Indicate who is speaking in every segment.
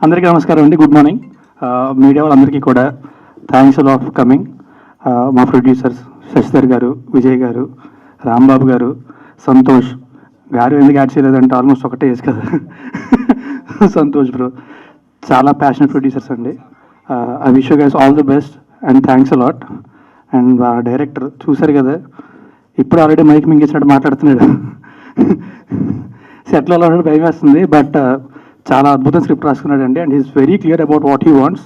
Speaker 1: అందరికీ నమస్కారం అండి, గుడ్ మార్నింగ్. మీడియా వాళ్ళందరికీ కూడా థ్యాంక్స్ లాట్ ఫర్ కమింగ్. మా ప్రొడ్యూసర్స్ శశిధర్ గారు, విజయ్ గారు, రాంబాబు గారు, సంతోష్ గారు ఎందుకు యాడ్ చేయలేదంటే ఆల్మోస్ట్ ఒకటే ఏజ్ కదా. సంతోష్ బ్రో చాలా ప్యాషనెట్ ప్రొడ్యూసర్స్ అండి. I wish you guys all the best and thanks lot. And director చూశారు కదా, ఇప్పుడు ఆల్రెడీ మైక్ మింగేసినట్టు మాట్లాడుతున్నాడు. సెట్లో ఆల్రెడీ భయం వేస్తుంది, బట్ చాలా అద్భుతం స్క్రిప్ట్ రాసుకున్నాడు అండి. And is very clear about what he wants.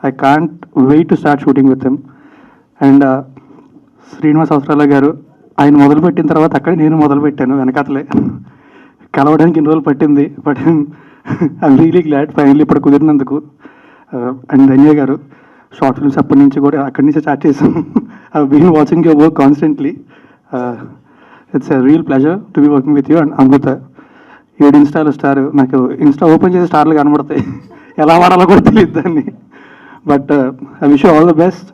Speaker 1: I can't wait to start shooting with him. And Srinivas Avasarala garu ఆయన మొదలుపెట్టిన తర్వాత అక్కడే నేను మొదలుపెట్టాను వెనకాతలే. కలవడానికి ఇన్ని రోజులు పట్టింది, but I'm really glad finally ఇప్పుడు కుదిరినందుకు. అండ్ ధన్య గారు షార్ట్ ఫిల్మ్స్ అప్పటి నుంచి కూడా అక్కడి నుంచి స్టార్ట్ చేసాం. I been watching your work constantly. It's a real pleasure to be working with you. And Amrita 7 ఇన్స్టాలో స్టార్, నాకు ఇన్స్టా ఓపెన్ చేసి స్టార్లు కనబడతాయి, ఎలా వాడాలో కూడా తెలియదు దాన్ని. But I wish all the best,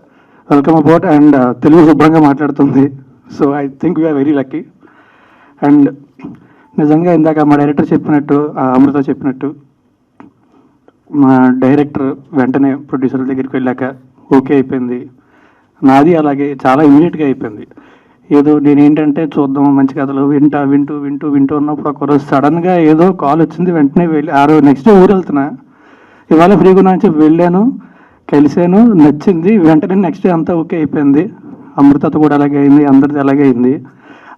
Speaker 1: welcome about. And Telugu శుభ్రంగా మాట్లాడుతుంది, so I think we are very lucky. And నిజంగా ఇందాక మా డైరెక్టర్ చెప్పినట్టు, అమృత చెప్పినట్టు, మా డైరెక్టర్ వెంటనే ప్రొడ్యూసర్ దగ్గరికి వెళ్ళాక ఓకే అయిపోయింది. నాది అలాగే చాలా ఇమీడియట్గా అయిపోయింది. ఏదో నేను ఏంటంటే చూద్దాం మంచి కథలు వింటూ ఉన్నప్పుడు ఒకరోజు సడన్గా ఏదో కాల్ వచ్చింది, వెంటనే వెళ్ళి ఆ రోజు నెక్స్ట్ డే ఊరు వెళ్తున్నా, ఇవాళ ఫ్రీగా ఉన్నా అని చెప్పి వెళ్ళాను, కలిశాను, నచ్చింది, వెంటనే నెక్స్ట్ డే అంతా ఓకే అయిపోయింది. అమృతతో కూడా అలాగే అయింది, అందరిది అలాగే అయింది.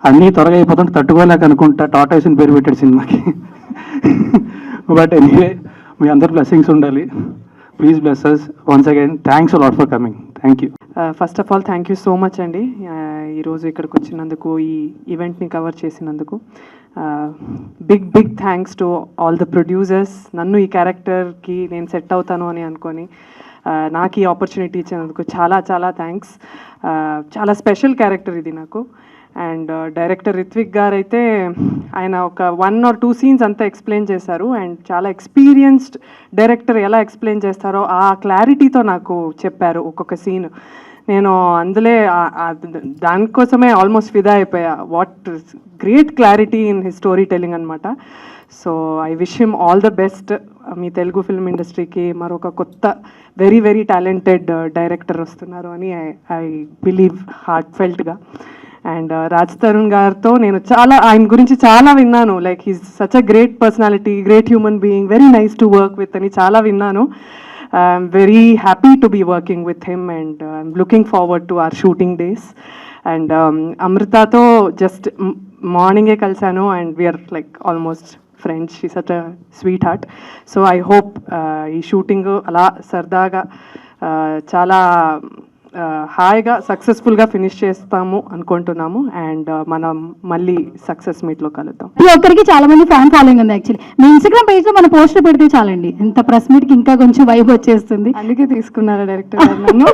Speaker 1: అన్నీ త్వరగా అయిపోతుంటే తట్టుకోలేక అనుకుంటా టాటాయిస్ని పేరు పెట్టాడు సినిమాకి. బట్ ఎనీవే మీ అందరు బ్లెస్సింగ్స్ ఉండాలి. Please bless us once again. Thanks a lot for coming. Thank you.
Speaker 2: First of all thank you so much అండి, ఈరోజు ఇక్కడికి వచ్చినందుకు, ఈ ఈవెంట్ని కవర్ చేసినందుకు. Big thanks to all the producers. నన్ను ఈ క్యారెక్టర్కి నేను సెట్ అవుతాను అని అనుకొని నాకు ఈ ఆపర్చునిటీ ఇచ్చినందుకు చాలా థ్యాంక్స్. చాలా స్పెషల్ క్యారెక్టర్ ఇది నాకు. అండ్ డైరెక్టర్ రిత్విక్ గారు అయితే ఆయన ఒక 1 or 2 సీన్స్ అంతా ఎక్స్ప్లెయిన్ చేశారు. అండ్ చాలా ఎక్స్పీరియన్స్డ్ డైరెక్టర్ ఎలా ఎక్స్ప్లెయిన్ చేస్తారో ఆ క్లారిటీతో నాకు చెప్పారు ఒక్కొక్క సీన్. నేను అందులో దానికోసమే ఆల్మోస్ట్ ఫిదా అయిపోయా. What great clarity in his story telling అనమాట. So I wish him all the best. మీ తెలుగు ఫిల్మ్ ఇండస్ట్రీకి మరొక కొత్త వెరీ టాలెంటెడ్ డైరెక్టర్ వస్తున్నారు అని ఐ బిలీవ్ హార్ట్ ఫెల్ట్గా. అండ్ రాజ్ తరుణ్ గారితో నేను ఆయన గురించి చాలా విన్నాను. Like he's such a great personality, great human being, very nice to work with అని చాలా విన్నాను. I'm very happy to be working with him and I'm looking forward to our shooting days. And అమృతతో just మార్నింగే కలిశాను and we're like almost friends. She such a sweet heart. So I hope ఈ shooting అలా సరదాగా చాలా హాయిగా సక్సెస్ఫుల్గా finish చేస్తాము అనుకుంటున్నాము. అండ్ మనం మళ్ళీ సక్సెస్ మీట్లో కలుద్దాం.
Speaker 3: ప్రతి ఒక్కరికి చాలా మంది ఫ్యాన్ ఫాలోయింగ్ ఉంది. యాక్చువల్లీ మీ ఇన్స్టాగ్రామ్ పేజ్ లో మన పోస్టర్ పెడితే చాలండి, ఇంత ప్రెస్ మీట్ కి ఇంకా కొంచెం వైబ్ వచ్చేస్తుంది.
Speaker 2: అందుకే తీసుకున్నారా డైరెక్టర్ నన్ను.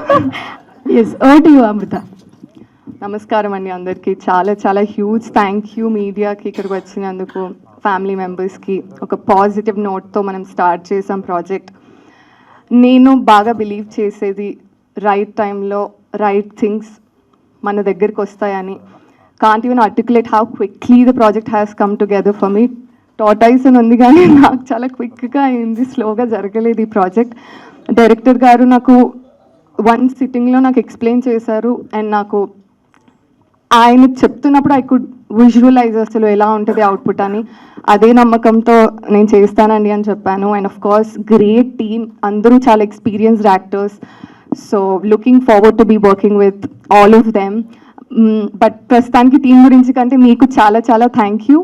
Speaker 3: ఎస్, ఓవర్ టు యు అమృత.
Speaker 4: నమస్కారం అండి అందరికీ. చాలా హ్యూజ్ థ్యాంక్ యూ మీడియాకి ఇక్కడికి వచ్చినందుకు, ఫ్యామిలీ మెంబర్స్కి. ఒక పాజిటివ్ నోట్తో మనం స్టార్ట్ చేసాం ప్రాజెక్ట్. నేను బాగా బిలీవ్ చేసేది రైట్ టైంలో రైట్ థింగ్స్ మన దగ్గరికి వస్తాయని. Can't even articulate how quickly the project has come together for me. Tortoise అని ఉంది కానీ నాకు చాలా క్విక్గా అయింది, స్లోగా జరగలేదు ఈ ప్రాజెక్ట్. డైరెక్టర్ గారు నాకు 1 సిట్టింగ్లో నాకు ఎక్స్ప్లెయిన్ చేశారు. అండ్ నాకు ఆయన చెప్తున్నప్పుడు ఐ కుడ్ విజువలైజ్ అసలు ఎలా ఉంటుంది అవుట్పుట్ అని. అదే నమ్మకంతో నేను చేస్తానండి అని చెప్పాను. And of course great team, అందరూ చాలా experienced actors. So looking forward to be working with all of them. But ప్రస్తుతానికి టీం గురించి కంటే మీకు చాలా థ్యాంక్ యూ.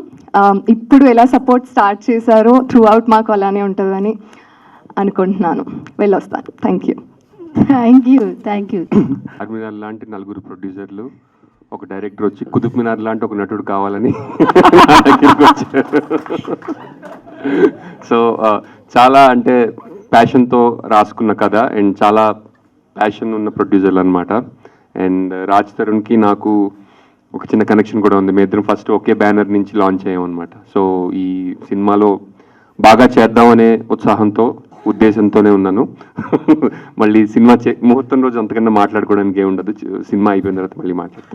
Speaker 4: ఇప్పుడు ఎలా సపోర్ట్ స్టార్ట్ చేశారో త్రూ అవుట్ మాకు అలానే ఉంటుందని అనుకుంటున్నాను. వెళ్ళొస్తాను. Thank you.
Speaker 5: చార్మినార్ లాంటి 4 ప్రొడ్యూసర్లు, ఒక డైరెక్టర్ వచ్చి కుతుబ్ మినార్ లాంటి ఒక నటుడు కావాలని సో చాలా అంటే ప్యాషన్తో రాసుకున్న కథ అండ్ చాలా ప్యాషన్ ఉన్న ప్రొడ్యూసర్లు అనమాట. అండ్ రాజ్ తరుణ్కి నాకు ఒక చిన్న కనెక్షన్ కూడా ఉంది. మీ ఇద్దరం ఫస్ట్ ఒకే బ్యానర్ నుంచి లాంచ్ అయ్యామన్నమాట. సో ఈ సినిమాలో బాగా చేద్దామనే ఉద్దేశంతోనే ఉన్నాను. మళ్ళీ సినిమా ముహూర్తం రోజు అంతకన్నా మాట్లాడుకోవడానికి ఏముండదు, సినిమా అయిపోయిన తర్వాత మళ్ళీ మాట్లాడతాను.